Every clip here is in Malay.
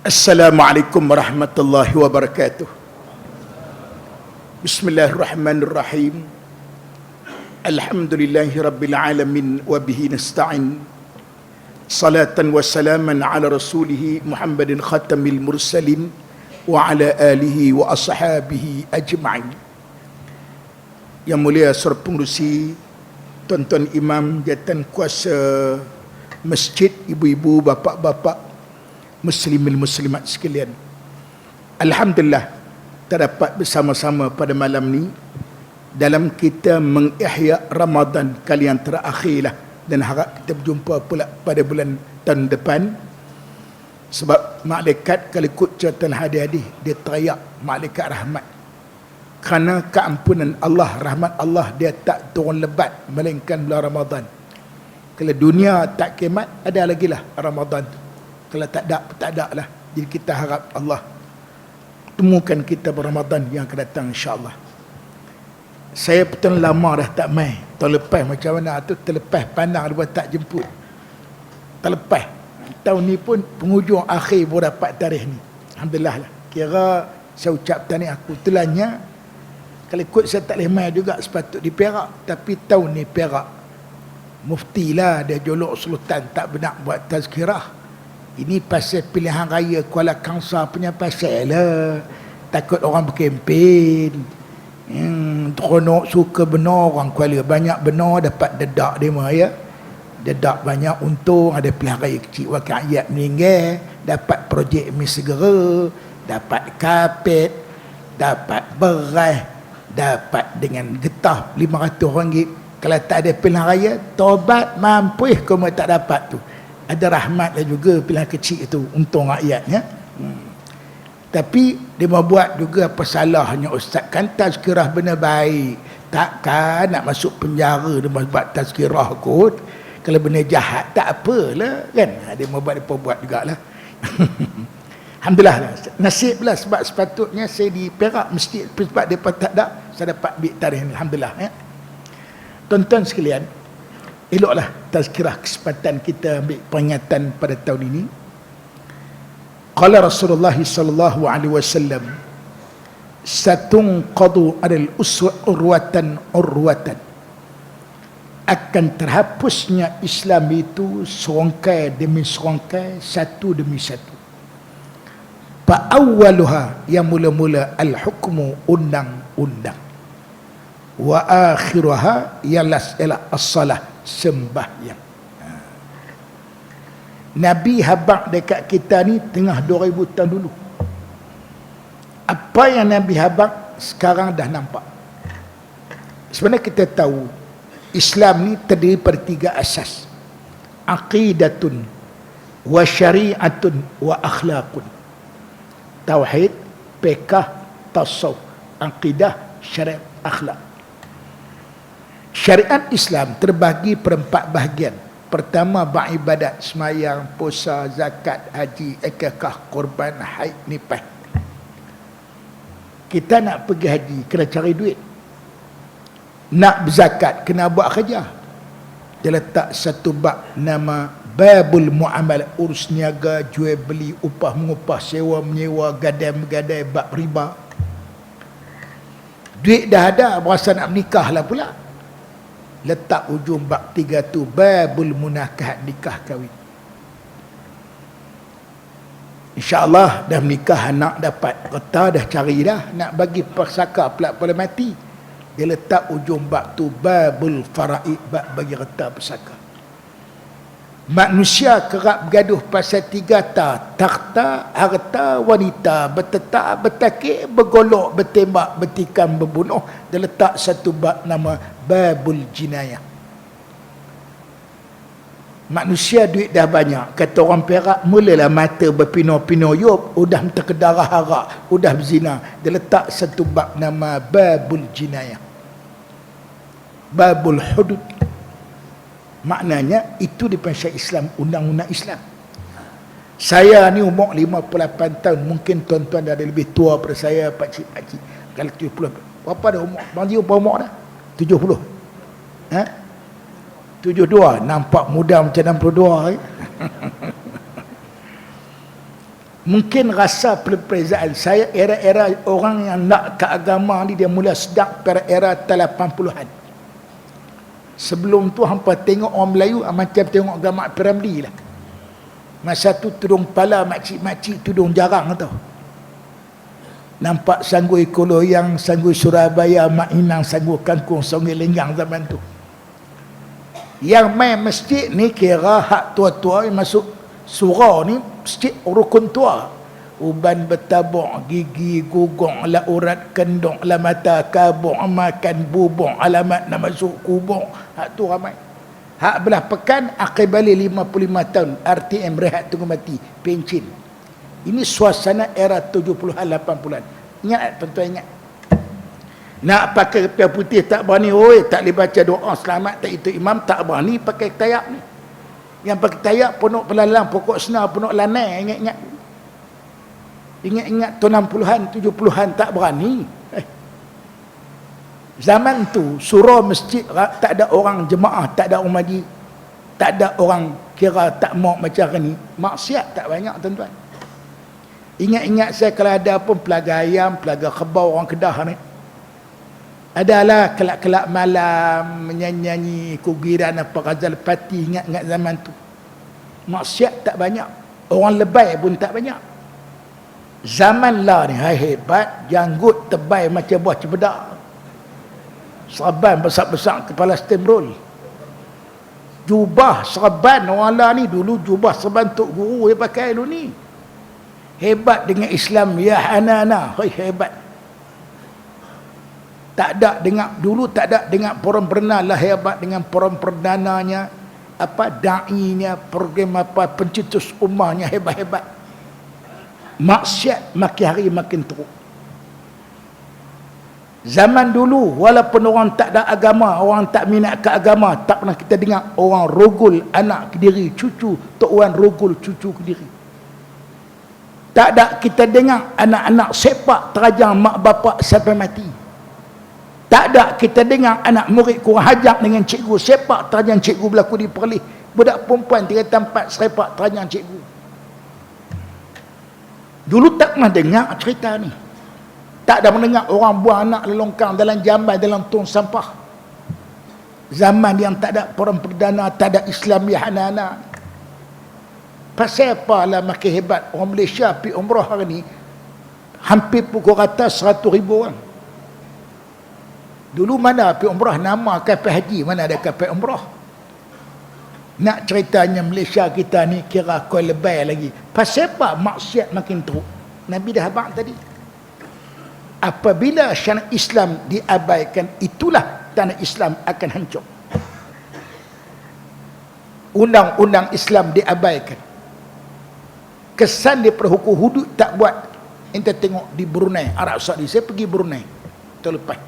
Assalamualaikum warahmatullahi wabarakatuh. Bismillahirrahmanirrahim. Alhamdulillahi rabbil alamin wa bihi nasta'in. Salatan wa salaman ala rasulih Muhammadin khatamil mursalin wa ala alihi wa ashabihi ajma'in. Yang mulia Saudara Pengerusi, tuan-tuan imam, jawatan kuasa masjid, ibu-ibu, bapa-bapa, muslimin muslimat sekalian, alhamdulillah terdapat bersama-sama pada malam ni dalam kita mengihya Ramadan kali yang terakhir lah, dan harap kita berjumpa pula pada bulan tahun depan. Sebab malaikat kalau ikut catatan hadis-hadis, dia teriak malaikat rahmat, kerana keampunan Allah, rahmat Allah dia tak turun lebat melainkan bulan Ramadan. Kalau dunia tak kiamat, ada lagi lah Ramadan tu. Kalau tak ada lah. Jadi kita harap Allah temukan kita Ramadan yang akan datang, insya-Allah. Saya betul lama dah tak main. Tahun lepas macam mana tu, terlepas pandang dia tak jemput. Terlepas. Tahun ni pun penghujung akhir baru dapat tarikh ni. Alhamdulillah lah. Kira saya ucap tahniah aku. Itulannya kalau ikut saya tak boleh main juga, sepatut di Perak. Tapi tahun ni Perak, mufti lah dia jolok sultan tak benak buat tazkirah. Ini pasal pilihan raya Kuala Kangsar punya pasal lah. Takut orang berkempen. Teronok suka benar orang Kuala. Banyak benar dapat dedak dia mah ya. Dedak banyak untung. Ada pilihan raya kecil wakil rakyat meninggal. Dapat projek mi segera. Dapat kapet. Dapat beras. Dapat dengan getah RM500. Kalau tak ada pilihan raya, tobat mampus kau tak dapat tu. Ada rahmat lah juga pilihan kecil itu, untung rakyatnya. Tapi dia mau buat juga apa salahnya ustaz, kan tazkirah benda baik. Takkan nak masuk penjara dia mau buat tazkirah kot. Kalau benda jahat tak apalah kan. Dia mau buat, dia buat jugalah. Alhamdulillah lah. Nasib lah, sebab sepatutnya saya di Perak mesti, sebab dia tak ada, saya dapat ambil tarikh ni. Alhamdulillah ya. Tuan-tuan sekalian, eloklah tazkirah kesempatan kita ambil peringatan pada tahun ini. Qala Rasulullah sallallahu alaihi wasallam, satunqadu alal uswa urwatan urwatan. Akan terhapusnya Islam itu serangkai demi serangkai, satu demi satu. Fa awwaluha, yang mula-mula al-hukmu, undang-undang. Wa akhiruha ialah as-salah, sembahyang. Nabi habaq dekat kita ni tengah 2000 tahun dulu. Apa yang Nabi habaq sekarang dah nampak. Sebenarnya kita tahu Islam ni terdiri pada 3 asas. Aqidatun wa syari'atun wa akhlaqun. Tauhid, fiqh, tasawuf, aqidah, syariat, akhlak. Syariat Islam terbagi per 4 bahagian. Pertama, beribadat, semayang, puasa, zakat, haji, akikah, korban, haid, nifas. Kita nak pergi haji, kena cari duit. Nak berzakat, kena buat kerja. Dia letak satu bab nama babul muamalah, urus niaga, jual beli, upah mengupah, sewa menyewa, gadai menggadai, bab riba. Duit dah ada, berasa nak menikah lah pula. Letak ujung bab 3 tu babul munakahat, nikah kahwin. InsyaAllah dah menikah, anak dapat reta, dah cari dah, nak bagi persaka pula pada mati. Dia letak ujung bab tu babul faraid, bab bagi reta persaka. Manusia kerap bergaduh pasal 3 takhta, harta, wanita, bertetak, bertakik, bergolok, bertembak, bertikam, berbunuh. Dia letak satu bab nama babul jinayah. Manusia duit dah banyak, kata orang Perak, mulalah mata berpino-pino yop, udah terkedarah harak, udah berzina. Dia letak satu bab nama babul jinayah, babul hudud. Maknanya itu di pensyar Islam, undang-undang Islam. Saya ni umur 58 tahun, mungkin tuan-tuan dah ada lebih tua daripada saya, pakcik-pakcik. Kalau 70, berapa dah umur? Bang Jiu, berapa umur dah? 70. 72, nampak muda macam 62. Mungkin rasa perbezaan saya era-era orang yang nak ke agama ni dia mula sedap pada era 80-an. Sebelum tu hampa tengok orang Melayu macam tengok agama Piramli lah. Masa tu tudung pala makcik-makcik tudung jarang tau. Nampak sanggui Koloyang, sanggui Surabaya, Mak Inang, sanggui Kangkung, Sungai Lenggang zaman tu. Yang main masjid ni kira hak tua-tua yang masuk surau ni masjid rukun tua. Uban bertabung, gigi gugong, la urat kendong, la mata kabung, makan bubong, alamat nak masuk kubong. Hak tu ramai. Hak belah pekan akibali 55 tahun RTM rehat tunggu mati pencin. Ini suasana era 70-an 80-an. Ingat tuan-tuan, ingat. Nak pakai kepiah putih tak berani, oi, tak boleh baca doa selamat tak itu imam, tak berani pakai tayak ni. Yang pakai tayak penuh pelalang pokok senar penuh lanai, ingat-ingat. Ingat-ingat tahun 60-an 70-an tak berani. Zaman tu surau masjid tak ada orang jemaah, tak ada orang majlis, tak ada orang kira tak mau macam ni. Maksiat tak banyak tuan-tuan. Ingat-ingat saya kalau ada pun pelaga ayam, pelaga kebau orang Kedah ni. Adalah kelak-kelak malam menyanyi-nyanyi kugiran apa Ghazal Pati, ingat-ingat zaman tu. Maksiat tak banyak. Orang lebay pun tak banyak. Zaman lah ni hebat, janggut tebal macam buah cempedak. Serban besar-besar kepala stemrol. Jubah serban orang lah ni dulu, jubah serban tok guru dia pakai dulu ni. Hebat dengan Islam ya hanana, hebat. Tak ada dengar dulu, tak ada dengar forum perdana lah hebat dengan forum perdananya, apa dai-nya, program apa pencetus ummahnya hebat-hebat. Maksiat makin hari makin teruk. Zaman dulu walaupun orang tak ada agama, orang tak minat ke agama, tak pernah kita dengar orang rogol anak Kediri, cucu Tok Wan rogol cucu Kediri. Tak ada kita dengar anak-anak sepak terajang mak bapak sampai mati. Tak ada kita dengar anak murid kurang hajak dengan cikgu sepak terajang cikgu berlaku di Perlis. Budak perempuan 3 tempat sepak terajang cikgu. Dulu tak pernah dengar cerita ni. Tak ada mendengar orang buang anak lelongkang dalam jamban, dalam tong sampah. Zaman yang tak ada forum perdana, tak ada Islam ya hanana. Pasal apa lah makin hebat orang Malaysia pergi umrah hari ni hampir pukul rata 100,000 orang. Dulu mana pergi umrah nama kapal haji, mana ada kapal umrah. Nak ceritanya Malaysia kita ni kira kau lebay lagi. Pasal apa maksiat makin teruk? Nabi dah abang tadi. Apabila syariat Islam diabaikan, itulah tanah Islam akan hancur. Undang-undang Islam diabaikan. Kesan daripada hukum hudud tak buat. Ente tengok di Brunei, Arab Saudi. Saya pergi Brunei tahun lepas.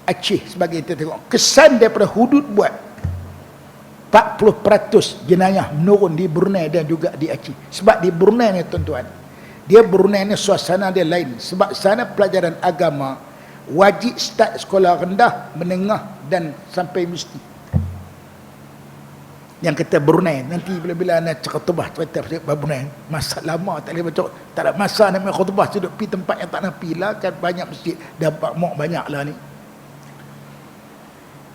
Aceh sebagai ente tengok. Kesan daripada hudud buat. 40% jenayah menurun di Brunei dan juga di Aceh. Sebab di Brunei ni tuan-tuan, dia Brunei ni suasana dia lain. Sebab sana pelajaran agama wajib start sekolah rendah, menengah dan sampai mesti. Yang kata Brunei, nanti bila-bila nak khutbah cerita pasal Brunei, masa lama tak boleh baca, tak ada masa nak khutbah, duduk pergi tempat yang tak nak pergi lah, kan banyak masjid, dapat mok banyak lah ni.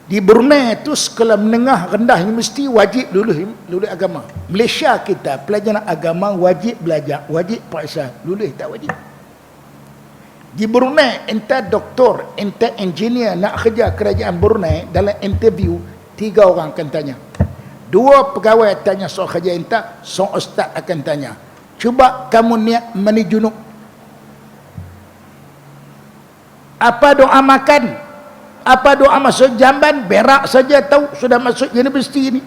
Di Brunei tu sekolah menengah rendah universiti wajib lulus agama. Malaysia kita pelajaran agama wajib belajar, wajib periksa, lulus tak wajib. Di Brunei ente doktor, ente engineer nak kerja kerajaan Brunei, dalam interview 3 orang akan tanya. 2 pegawai tanya soal kerja ente, seorang ustaz akan tanya, cuba kamu niat mandi junub, apa doa makan, apa doa masuk jamban, berak saja tahu sudah masuk universiti ni.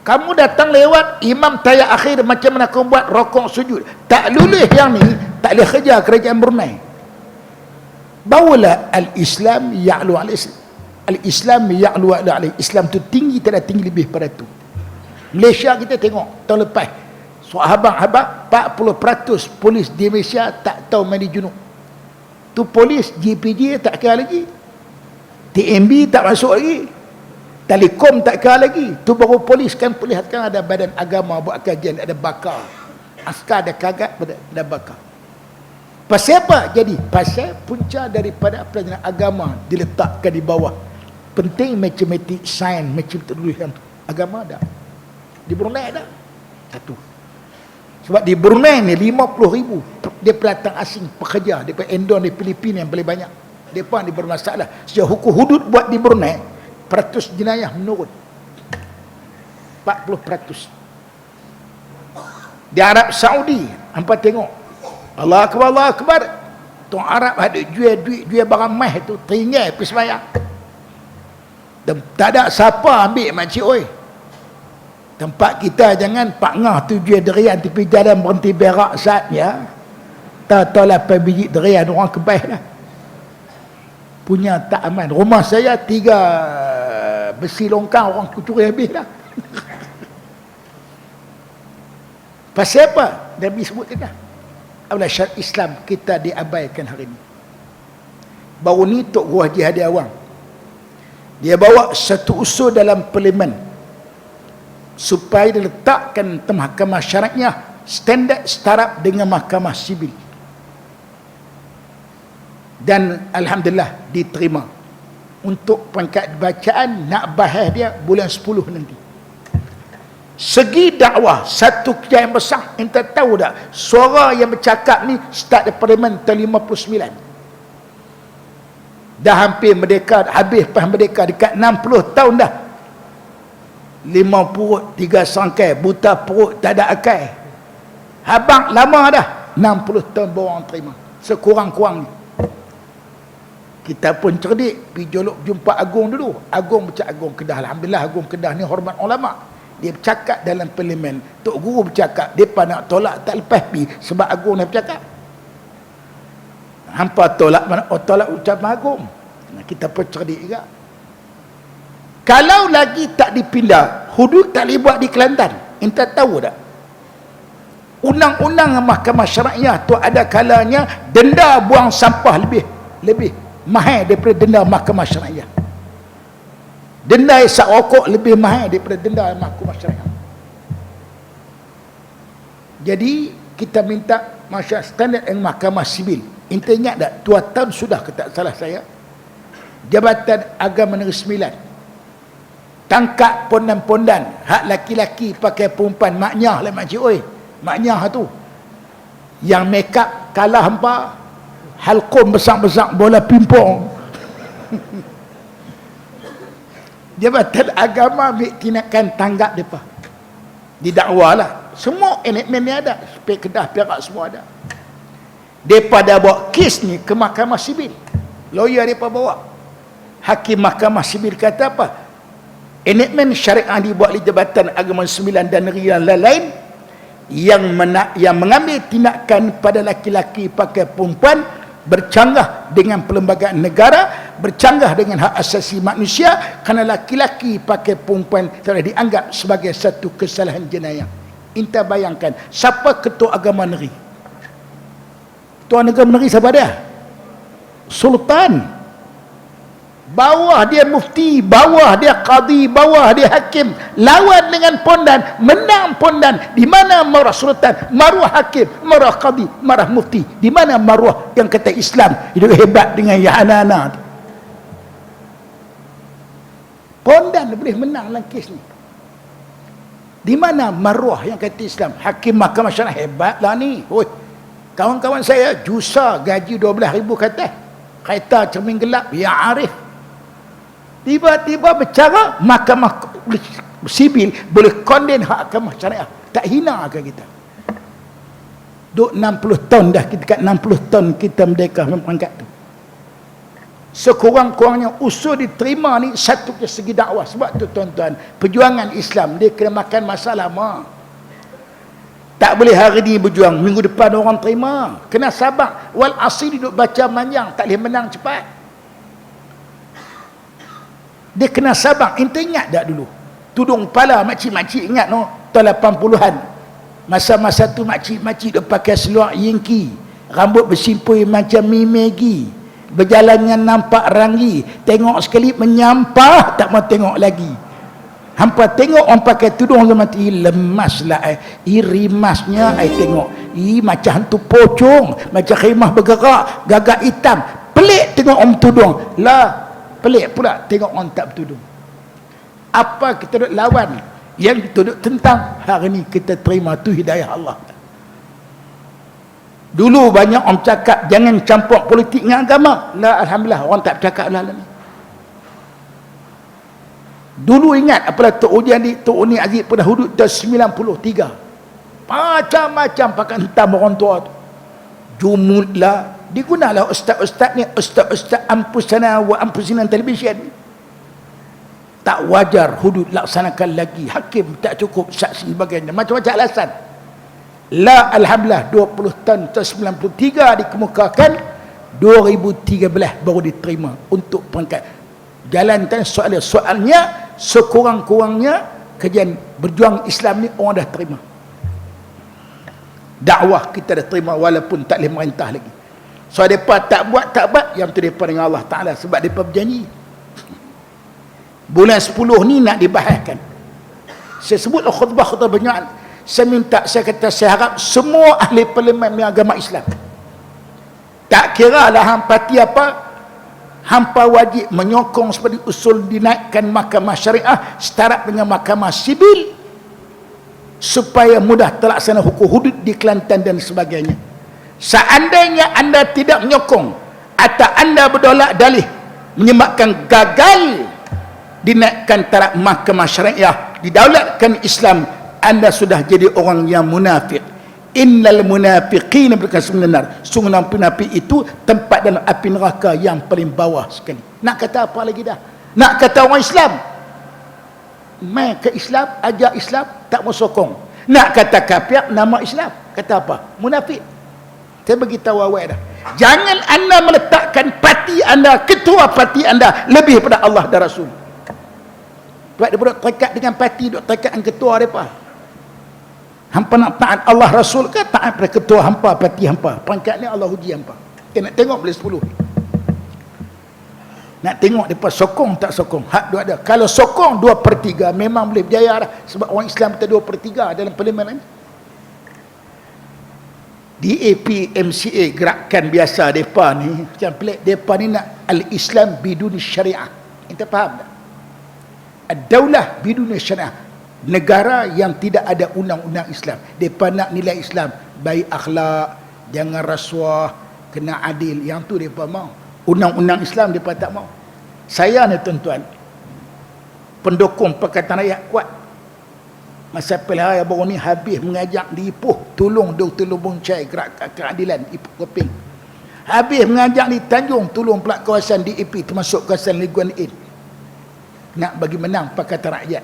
Kamu datang lewat imam tayat akhir macam mana kamu buat rokok sujud, tak lulus yang ni, tak boleh kerja kerajaan Brunei. Bawalah al-Islam ya'lu al-Islam. Al-Islam ya'lu al-Islam. Islam tu tinggi, tak ada tinggi lebih pada tu. Malaysia kita tengok tahun lepas, sahabat-sahabat 40% polis di Malaysia tak tahu mandi junub. Tu polis GPJ tak kira lagi, TMB tak masuk lagi, Telekom tak kira lagi. Tu baru polis kan, perlihatkan ada badan agama buat kajian, ada bakar. Askar ada kagat, ada bakar. Pasal apa? Jadi, pasal punca daripada pelajaran agama diletakkan di bawah. Penting matematik, sains, macam tulisan agama ada. Di Brunei ada. Satu. Sebab di Brunei ni 50,000 dia pelatang asing pekerja daripada Indon, di Filipina yang paling banyak. Mereka ni bermasalah. Sejak hukum hudud buat di Brunei, peratus jenayah menurun 40%. Di Arab Saudi, hampa tengok Allah Akbar, Allah Akbar, tuan Arab ada jual duit, jual barang mah tu teringat pergi sembahyang. Dan tak ada siapa ambil makcik oi. Tempat kita jangan Pak Ngah tu jual durian tepi jalan berhenti berak saatnya. Tak tahu 8 biji durian orang kebais lah. Punya tak aman. Rumah saya 3 besi longkang orang curi habis lah. Pasal apa? Nabi sebut tadi. Apabila syariat Islam kita diabaikan hari ini. Baru ni Tok Guru Haji Hadi Awang, dia bawa satu usul dalam parlimen supaya diletakkan mahkamah syariatnya standard setaraf dengan mahkamah sivil. Dan alhamdulillah diterima. Untuk pangkat bacaan nak bahas dia bulan 10 nanti. Segi dakwah satu kerja yang besar. Ente tahu tak, suara yang bercakap ni start di parlimen tahun 59. Dah hampir merdeka, habis pas merdeka dekat 60 tahun dah. 5 perut 3 sangkai, buta perut tak ada akal. Habang lama dah, 60 tahun baru orang terima. Sekurang-kurang ni. Kita pun cerdik, pergi jolok jumpa Agung dulu. Agung macam Agung Kedah. Alhamdulillah Agung Kedah ni hormat ulama. Dia bercakap dalam parlimen. Tok Guru bercakap, mereka nak tolak tak lepas pi sebab Agung dah bercakap. Hampa tolak mana? Oh, tolak ucapan Agung. Kita pun cerdik juga. Kalau lagi tak dipindah, hudud tak boleh buat di Kelantan. Ente tahu tak? Undang-undang mahkamah syariah tu ada kalanya denda buang sampah lebih mahal daripada denda mahkamah syariah. Denda isap rokok lebih mahal daripada denda mahkamah syariah. Jadi kita minta masyarakat standard yang mahkamah sivil. Ente ingat tak 2 tahun sudah ke tak salah saya, Jabatan Agama Negeri Sembilan tangkap pondan-pondan hak laki-laki pakai perempuan, maknyah lah makcik oi. Maknyah tu yang make up kalah hampa, halqum besar-besar bola pimpong. Jabatan Agama ambil tindakan tanggap mereka. Didakwa lah. Semua elemen ni ada. Spek Kedah, Perak semua ada. Mereka dah bawa kes ni ke mahkamah sivil. Lawyer mereka bawa. Hakim mahkamah sivil kata apa? Elemen syariah dibuat oleh Jabatan Agama Sembilan dan negeri yang lain yang mengambil tindakan pada laki-laki pakai perempuan bercanggah dengan perlembagaan negara, bercanggah dengan hak asasi manusia, kerana laki-laki pakai perempuan telah dianggap sebagai satu kesalahan jenayah. Ente bayangkan, siapa ketua agama negeri? Ketua agama negeri siapa dia? Sultan. Bawah dia mufti, bawah dia qadi, bawah dia hakim. Lawan dengan pondan, menang pondan. Di mana marah sultan, maruah hakim, marah qadi, marah mufti? Di mana maruah yang kata Islam hidup hebat dengan Yahanana? Pondan boleh menang dalam kes ni. Di mana maruah yang kata Islam? Hakim mahkamah syariah hebatlah ni. Oi, kawan-kawan saya jusa gaji 12,000 kata. Kereta cermin gelap, ya Arif. Tiba-tiba bercara mahkamah sivil boleh konden hak mahkamah syariah. Tak hina ke kita? Duk 60 tahun dah, kita kat 60 tahun kita merdeka memperangkat tu. Sekurang-kurangnya usul diterima ni satu ke segi dakwah. Sebab tu tuan-tuan, perjuangan Islam dia kena makan masa lama. Tak boleh hari ni berjuang, minggu depan orang terima. Kena sabar. Wal asri duduk baca panjang, tak boleh menang cepat. Dia kena sabar. Ente ingat tak dulu tudung kepala makcik-makcik, ingat no, tahun 80-an, masa-masa tu makcik-makcik dia pakai seluar Yankee, rambut bersimpul macam Mi Maggie, berjalannya nampak rangi, tengok sekali menyampah tak mau tengok lagi. Hampa tengok orang pakai tudung sama mati lemas lah rimasnya tengok macam hantu pocong, macam khemah bergerak, gagak hitam. Pelik tengok orang tudung lah, pelik pula tengok orang tak bertudung. Apa kita duk lawan yang kita duk tentang, hari ni kita terima tu hidayah Allah. Dulu banyak orang cakap jangan campur politik dengan agama. Lah, alhamdulillah orang tak bercakap lah ni. Dulu ingat apalah Tok Uni Aziz pada hudud tahun 93. Macam-macam pakai hentam orang tua tu. Jumutlah. Digunalah ustaz-ustaz ni, ustaz-ustaz ampusana wa ampusinan televisyen. Tak wajar hudud laksanakan lagi. Hakim tak cukup, saksi sebagainya. Macam-macam alasan. La, alhamdulillah 20 tahun tahun 93 dikemukakan, 2013 baru diterima untuk pangkat. Jalankan soalnya sekurang-kurangnya kajian berjuang Islam ni orang dah terima. Dakwah kita dah terima walaupun tak boleh merintah lagi. So mereka tak buat yang tu mereka dengan Allah Ta'ala sebab mereka berjanji. Bulan 10 ni nak dibahaskan. Saya sebut khutbah banyak. Saya kata saya harap semua ahli parlimen agama Islam, tak kira lah parti apa, hampa wajib menyokong seperti usul dinaikkan mahkamah syariah setara dengan mahkamah sibil supaya mudah terlaksana hukum hudud di Kelantan dan sebagainya. Seandainya anda tidak menyokong atau anda berdolak dalih menyebabkan gagal dinaikkan taraf mahkamah syariah, didaulatkan Islam, anda sudah jadi orang yang munafik. Innal munafiqina berkasmunar. Sungguh munafik itu tempat dalam api neraka yang paling bawah sekali. Nak kata apa lagi dah? Nak kata orang Islam mai ke Islam, ajar Islam, tak mau sokong. Nak kata kafir, nama Islam, kata apa? Munafik. Saya beritahu awak dah. Jangan anda meletakkan parti anda, ketua parti anda lebih pada Allah dan Rasul. Sebab dia duduk terikat dengan parti, duduk terikat dengan ketua mereka. Hampa nak taat Allah Rasul ke taat pada ketua hampa, parti hampa? Pangkat ni Allah uji hampa. Kita nak tengok boleh 10. Nak tengok mereka sokong tak sokong. Hak dia ada. Kalau sokong 2/3 memang boleh berjaya dah. Sebab orang Islam kita 2/3 dalam parlimen ni. DAP MCA gerakan biasa mereka ni macam pelik. Mereka ni nak al-Islam bidun syariah. Kita faham tak? Ad-daulah bidun syariah, negara yang tidak ada undang-undang Islam. Mereka nak nilai Islam baik akhlak, jangan rasuah, kena adil. Yang tu mereka mau. Undang-undang Islam mereka tak mau. Saya ni tuan-tuan pendukung Pakatan Rakyat kuat. Masa pilihan raya baru ni habis mengajak di Ipoh, tolong Dr. Boncai gerak keadilan Ipoh Keping. Habis mengajak di Tanjung, tolong pula kawasan DAP termasuk kawasan Liguan In. Nak bagi menang Pakatan Rakyat.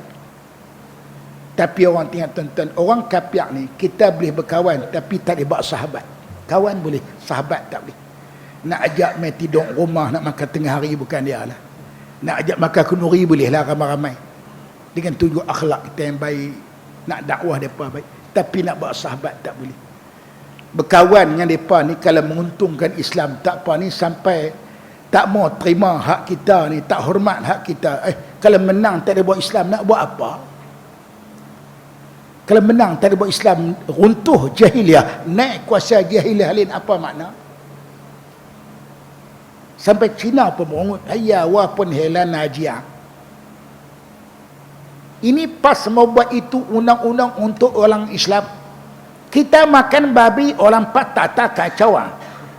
Tapi orang tengok tuan-tuan, orang kapiak ni kita boleh berkawan tapi tak boleh buat sahabat. Kawan boleh, sahabat tak boleh. Nak ajak main tidur rumah, nak makan tengah hari bukan dia lah. Nak ajak makan kenduri boleh lah ramai-ramai. Dengan tujuan akhlak kita yang baik, nak dakwah mereka baik. Tapi nak buat sahabat tak boleh. Berkawan dengan mereka ni kalau menguntungkan Islam tak apa ni, sampai tak mau terima hak kita ni, tak hormat hak kita. Kalau menang tak ada buat Islam, nak buat apa? Kalau menang tak ada buat Islam, runtuh jahiliah, naik kuasa jahiliah lain, apa makna? Sampai Cina pun mengungut, hayya wa pun helan najia. Ini pas mau buat itu undang-undang untuk orang Islam. Kita makan babi, orang pas tak kacau.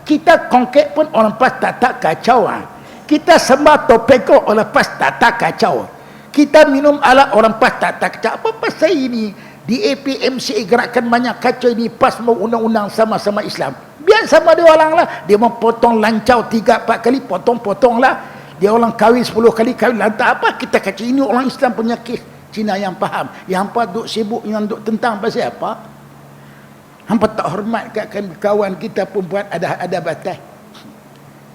Kita kongkek pun orang pas tak kacau. Kita sembah topeko orang pas tak kacau. Kita minum alat orang pas tak kacau. Apa pasal ini? Di APMCA gerakan banyak kacau ini pas mau undang-undang sama-sama Islam. Biar sama dia orang lah. Dia mau potong lancau 3-4 kali, potong-potong lah. Dia orang kahwin 10 kali, kahwin lantak apa? Kita kacau ini orang Islam punya kes. Cina yang faham. Yang hampa duk sibuk yang duk tentang pasal apa? Hampa tak hormat kat kawan kita pun buat ada batas.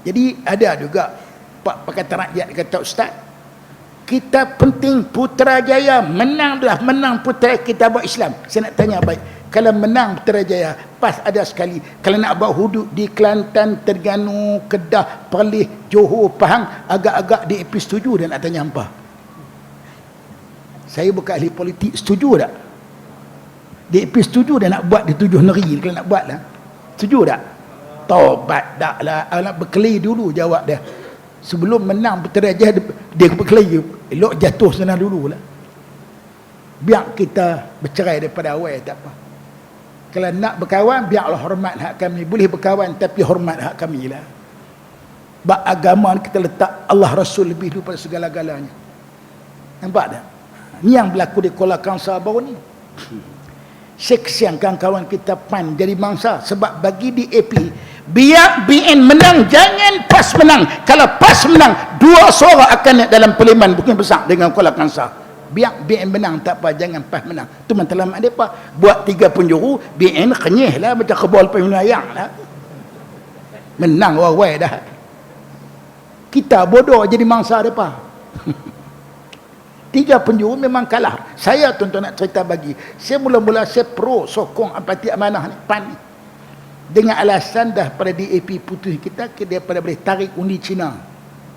Jadi ada juga Pak Pakatan Rakyat kata ustaz, kita penting Putrajaya menang dah, menang Putrajaya kita buat Islam. Saya nak tanya baik, Kalau menang Putrajaya, PAS ada sekali. Kalau nak buat hudud di Kelantan, Terengganu, Kedah, Perlis, Johor, Pahang, agak-agak DAP setuju dan nak tanya hampa. Saya bukan ahli politik, setuju tak? DAP setuju dia nak buat di 7 negeri, kalau nak buat lah. Setuju tak? Tobat tak lah. Nak berkelahi dulu jawab dia. Sebelum menang Putrajaya, dia berkelahi. Elok jatuh sana dulu lah. Biar kita bercerai daripada awal, tak apa. Kalau nak berkawan, biarlah hormat hak kami. Boleh berkawan, tapi hormat hak kami lah. Sebab agama kita letak Allah Rasul lebih daripada segala-galanya. Nampak tak? Ni yang berlaku di Kuala Kangsar baru ni. Saya kesiankan kawan kita PAN jadi mangsa. Sebab bagi DAP, biar BN menang, jangan PAS menang. Kalau PAS menang, 2 suara akan naik dalam parlimen bukan besar dengan Kuala Kangsar. Biar BN menang tak apa, jangan PAS menang. Tu matlamat mereka. Buat 3 penjuru, BN kenyih lah macam kebol peminayang lah. Menang wawai dah. Kita bodoh jadi mangsa mereka. 3 penjuru memang kalah. Saya tuan-tuan nak cerita bagi. Saya mula-mula saya pro sokong Parti Amanah ni, PAN ni. Dengan alasan dah pada DAP putus kita daripada boleh tarik undi Cina.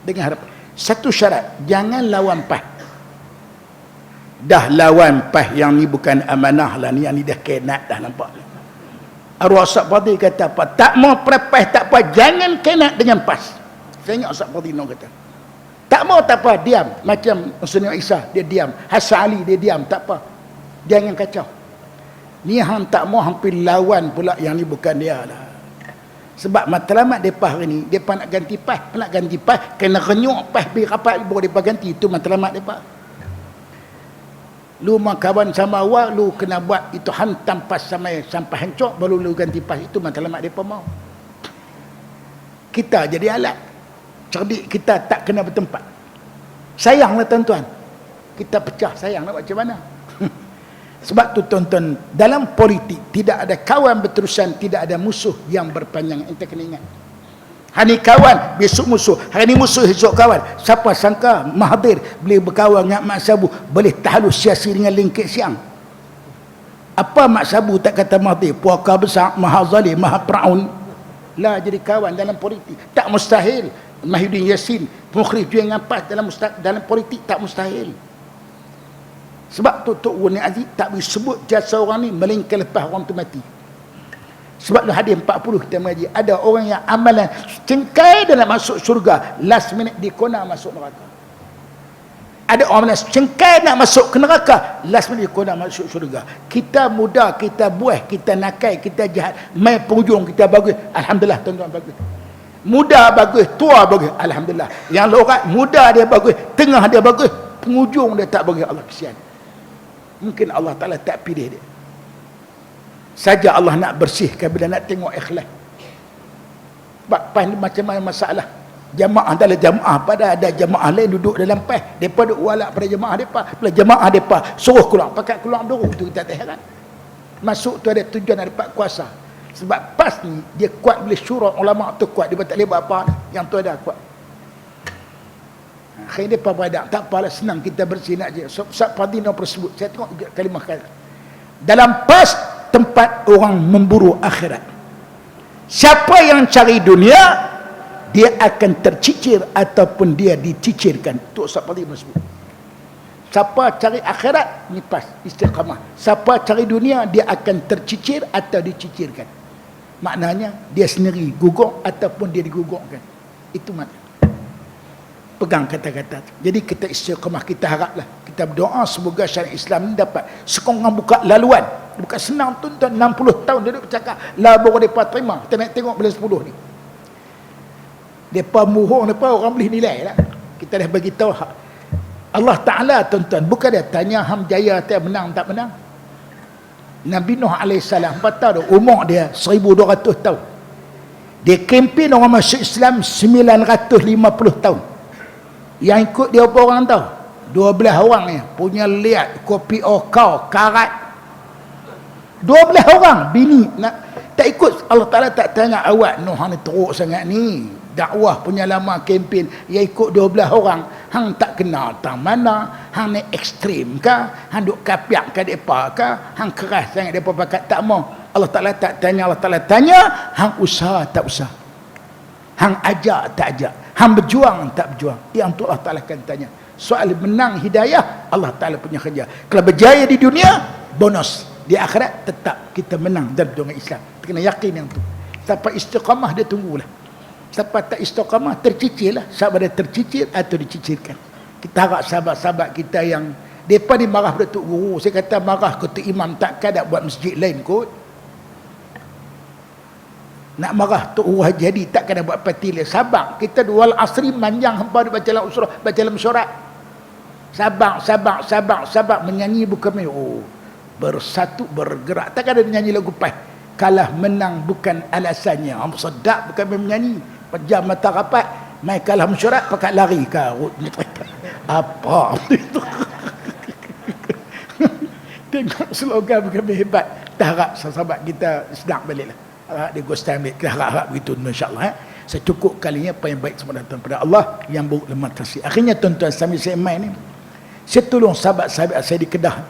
Dengan harap satu syarat, jangan lawan PAS. Dah lawan PAS yang ni bukan amanah lah ni, yang ni dah kenat dah, nampak. Arwah Ustaz Fadil kata apa? Tak mau PAS tak apa, jangan kenat dengan PAS. Saya ingat Ustaz Fadil kata. Tak mau tak apa, diam. Macam Sunni Isa, dia diam. Hasan Ali, dia diam, tak apa. Jangan kacau. Ni hang tak mau hampir lawan pula yang ni bukan dia lah. Sebab matlamat mereka hari ni, mereka nak ganti PAS. Nak ganti PAS, kena renyuk PAS pergi rapat, baru mereka ganti. Itu matlamat mereka. Lu mau kawan sama awak, lu kena buat itu hantam PAS sampai hancur, baru lu ganti PAS. Itu matlamat mereka mau. Kita jadi alat. Cerdik kita tak kena bertempat. Sayanglah tuan-tuan. Kita pecah, sayang nak buat macam mana? Sebab tu tuan-tuan, dalam politik tidak ada kawan berterusan, tidak ada musuh yang berpanjang. Ente kena ingat. Hari ni kawan, besok musuh. Hari ni musuh, esok kawan. Siapa sangka Mahathir boleh berkawan dengan Mak Sabu, boleh tahalus siasi dengan Lingkit Siang. Apa Mak Sabu tak kata Mahathir? Puaka besar, maha zalim, maha peraun. Lah jadi kawan dalam politik. Tak mustahil. Mahyudin Yassin, Mukhrif juga dengan PAS dalam politik tak mustahil. Sebab tu Tok Wuni Aziz tak boleh sebut jasa orang ni melainkan lepas orang tu mati. Sebab tu hadis 40 kita mengaji, ada orang yang amalan cengkai dan nak masuk syurga, last minute dia kona masuk neraka. Ada orang yang cengkai nak masuk ke neraka, last minute dia kona masuk syurga. Kita muda, kita buah, kita nakai, kita jahat, mai penghujung kita bagus, alhamdulillah tuan-tuan bagus. Muda bagus, tua bagus, alhamdulillah. Yang lorat muda dia bagus, tengah dia bagus, penghujung dia tak bagus, Allah kesian. Mungkin Allah Ta'ala tak pilih dia. Saja Allah nak bersihkan bila nak tengok ikhlas. Sebab PAS ni macam mana masalah. Jamaah adalah jamaah, pada ada jamaah lain duduk dalam PAS. Mereka duduk walak pada jamaah mereka. Bila jamaah mereka suruh keluar, pakai keluar dulu, itu kita tak heran. Masuk tu ada tujuan, ada dapat kuasa. Sebab PAS ni dia kuat, boleh syurah ulama tu kuat, dia tak boleh buat apa dah. Yang tu ada kuat. Akhirnya dia beradak, tak apalah, senang kita bersih nak je. Ustaz Fadil persebut, saya tengok kalimah kata. Dalam PAS tempat orang memburu akhirat. Siapa yang cari dunia, dia akan tercicir ataupun dia dicicirkan. Tu Ustaz Fadil sebut. Siapa cari akhirat, ni PAS, istiqamah. Siapa cari dunia, dia akan tercicir atau dicicirkan. Maknanya dia sendiri gugur ataupun dia digugurkan. Itu makna. Pegang kata-kata. Jadi kita istiqamah, kita haraplah, kita berdoa semoga syariat Islam ni dapat sekurang buka laluan. Bukan senang tuan-tuan, 60 tahun dia duduk bercakap lah baru mereka terima. Kita nak tengok bulan 10 ni. Mereka muhur, mereka orang boleh nilai lah. Kita dah bagi tahu Allah Ta'ala tuan-tuan, bukan dia tanya ham jaya tak menang tak menang. Nabi Nuh AS 4 tahun, umur dia 1200 tahun. Dia kempen orang masuk Islam 950 tahun. Yang ikut dia berapa orang tahu? 12 orang ni, punya liat, kopi okau, karat. 12 orang bini nak tak ikut. Allah Ta'ala tak tanya awak Nuh ni teruk sangat ni, dakwah punya lama kempen yang ikut 12 orang, hang tak kenal tang mana, hang ni ekstrim kah, hang duk kapiak ke depa kah, hang keras sangat depa pakat tak mau. Allah Taala tak tanya, Allah Taala tanya, hang usaha tak usaha, hang ajak tak ajak, hang berjuang tak berjuang. Yang tu Allah Taala akan tanya. Soal menang hidayah Allah Taala punya kerja. Kalau berjaya di dunia, bonus. Di akhirat tetap kita menang dalam dunia Islam. Kita kena yakin yang tu. Siapa istiqamah dia tunggulah. Siapa tak istiqamah tercicir lah. Sama dia tercicir atau dicicirkan. Kita harap sahabat-sahabat kita yang mereka ni marah pada Tok Guru. Saya kata marah ke Tok Imam, takkan nak buat masjid lain kot. Nak marah Tok Guru Haji Hadi, takkan nak buat parti lain. Sabar. Kita dua asri manjang hampa dia baca dalam usurah, baca dalam surat. Sabar menyanyi bukan main. Oh, bersatu bergerak. Takkan ada menyanyi lagu pai. Kalah menang bukan alasannya. Sedap bukan main menyanyi. Pejam mata rapat, mai kalah mesyuarat pakai lari karut. Apa itu? Tengok slogan bukan main hebat. Tak harap sahabat kita sedang baliklah. Dia ghost time kita harap begitu insya-Allah. Saya cukup kalinya apa yang baik semua datang pada Allah, yang buruk lemah tersih. Akhirnya tuan-tuan sambil saya main ni, saya tolong sahabat-sahabat saya di Kedah.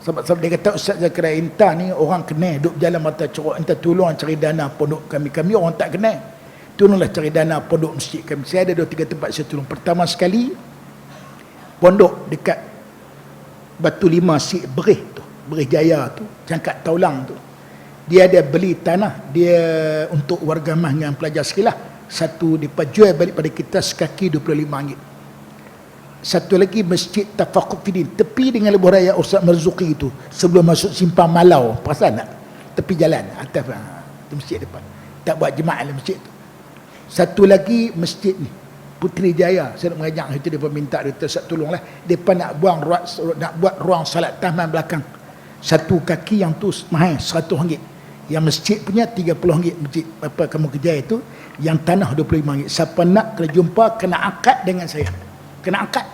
Sahabat-sahabat dia kata, Ustaz Zakaria, entah ni orang kena duduk jalan mata corok, entah tolong cari dana pondok kami orang tak kena. Tolonglah cari dana pondok masjid kami. Saya ada 2-3 tempat saya tolong. Pertama sekali, pondok dekat Batu Lima Sik Berih tu, Berih Jaya tu, Cangkat Taulang tu. Dia ada beli tanah dia untuk warga mah dengan pelajar sekilah. Satu dijual balik pada kita sekaki RM25. Satu lagi Masjid Tafaqquh Fiddin, tepi dengan lebuh raya Ustaz Marzuki itu, sebelum masuk Simpang Malau, perasan tak? Tepi jalan atas tu masjid depan. Tak buat jemaah dalam masjid tu. Satu lagi masjid ni Puteri Jaya, saya nak mengajak itu, dia minta dia tolonglah. Depa nak buat ruang salat taman belakang. Satu kaki yang tu mahal RM100. Yang masjid punya RM30, masjid apa kamu kerja itu, yang tanah RM25. Siapa nak kena jumpa, kena akad dengan saya. Kena angkat.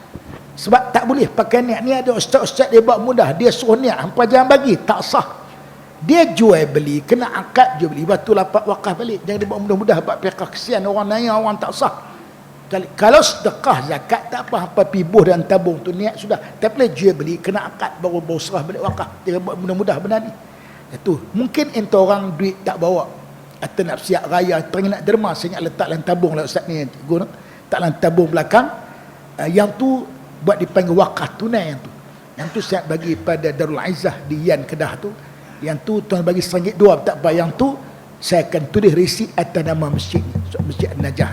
Sebab tak boleh pakai niat. Ni ada ustaz-ustaz dia buat mudah, dia suruh niat, hampa jangan bagi, tak sah. Dia jual beli, kena angkat jual beli, batu lapak wakaf balik. Jangan dia buat mudah-mudah, buat pihak kesian orang nanya, orang tak sah. Kalau sedekah zakat tak apa, hampa pibuh dan tabung tu niat sudah. Tak boleh jual beli, kena angkat baru serah balik wakaf. Jangan buat mudah-mudah benda ni. Itu mungkin ente orang duit tak bawa, atau nak siap raya, teringin nak derma, saya ingat letak dalam tabung lah ustaz ni, guna tak dalam tabung belakang. Yang tu buat dipanggil wakaf tunai. Yang tu saya bagi pada Darul Aizah di Yan Kedah tu. Yang tu tuan bagi RM1.2 tak apa. Yang tu saya akan tulis resit atas nama masjid ni, Masjid An-Najah.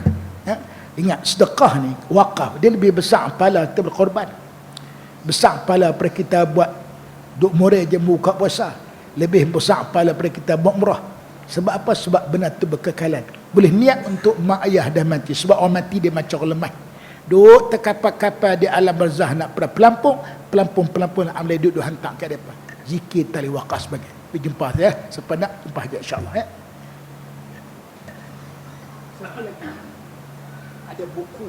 Ingat, sedekah ni wakaf dia lebih besar pahala kita berkorban, besar pahala pada kita buat duk murai je buka puasa, lebih besar pahala pada kita buat umrah. Sebab apa? Sebab benda tu berkekalan. Boleh niat untuk mak ayah dah mati, sebab orang mati dia macam orang lemah, duduk terkapar-kapar di alam barzah, nak pelampung nak ambil duduk hantar ke depan. Zikir tali waqaf sebagai. Pergi jumpa saya, siapa nak jumpa je insya-Allah ya. Siapa lagi? Ada buku.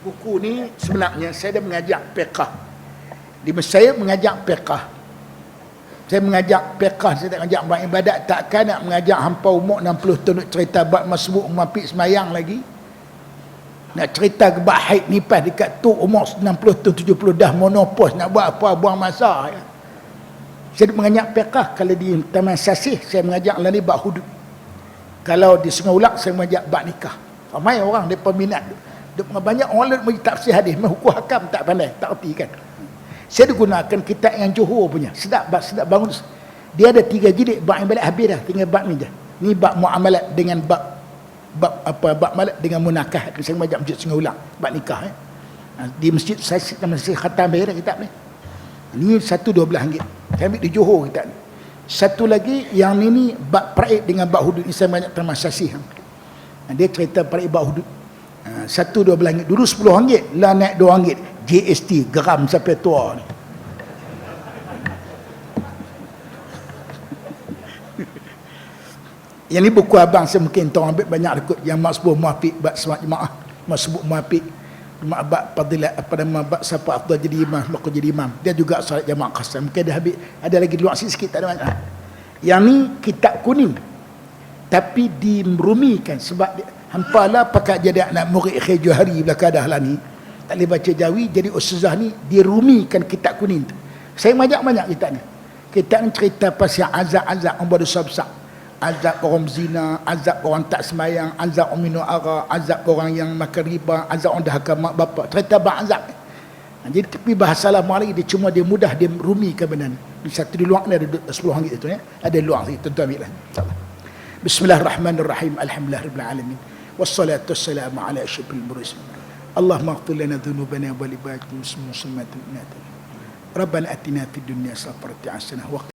Buku ni sebenarnya saya dah mengajak fiqh. Di saya mengajak fiqh. Saya mengajak fiqh, saya tak mengajak buat ibadat. Takkan nak mengajak hampa umur 60 tahun nak cerita bab masbuk mapik semayang lagi. Nak cerita ke bab haid nifas dekat tu umur 60 tahun 70 dah monopos, nak buat apa, buang masa ya. Saya mengajak fiqh. Kalau di Taman Sasih saya mengajak lari bab hudud. Kalau di Sungai Ulak saya mengajak bab nikah. Ramai orang depa minat. Banyak orang lain tafsir hadis, hukum hakam tak pandai, tak erti kan. Saya gunakan kitab yang Johor punya, sedap bangun. Dia ada 3 jilid, bab yang balik habis dah, tinggal bab ni je. Ni bab muamalat dengan bab malat dengan munakah. Saya mengajak masjid Sungai Ulak, bab nikah di masjid saya masih khatam bayar kitab ni. Ini RM1.12. Saya ambil di Johor kitab ni. Satu lagi yang ni bab praid dengan bab hudud. Ini saya banyak termasasih. Dia cerita praid bab hudud. RM1.12. Dulu RM10, lah naik RM2. GST geram sampai tua ni. Yang ni buku abang saya mungkin tuan ambil banyak rekod, yang Masbuk Muafiq bab semak jemaah, Masbuk Muafiq bab fadilat apa nama bab siapa afdal jadi imam, maka jadi imam. Dia juga solat jemaah khasam. Mungkin dah habis, ada lagi luar sikit tak ada banyak. Yang ni kitab kuning. tapi dirumikan sebab hampa lah pakai jadi anak murid Khair Johari belakang dah lah ni tak boleh baca Jawi, jadi ustazah ni dirumikan kitab kuning tu. Saya banyak kitab ni. Kitab ni cerita pasal azab-azab orang berdosa besar, azab orang zina, azab orang tak semayang, azab orang minum arak, azab orang yang makan riba, azab orang dahaka mak bapak, cerita azab. Jadi tapi bahasa lama lagi dia cuma dia mudah dia rumikan benda ni. Satu di luar ni ada 10 ringgit tu ya. Ada luar situ, tuan ambil lah. InsyaAllah. Bismillahirrahmanirrahim. Alhamdulillahirabbil alamin. Wassalatu wassalamu ala asyrafil mursalin. Allahumma ighfir lana dhunubana wa li muslimatin. Rabbana atina fid dunya hasanah wa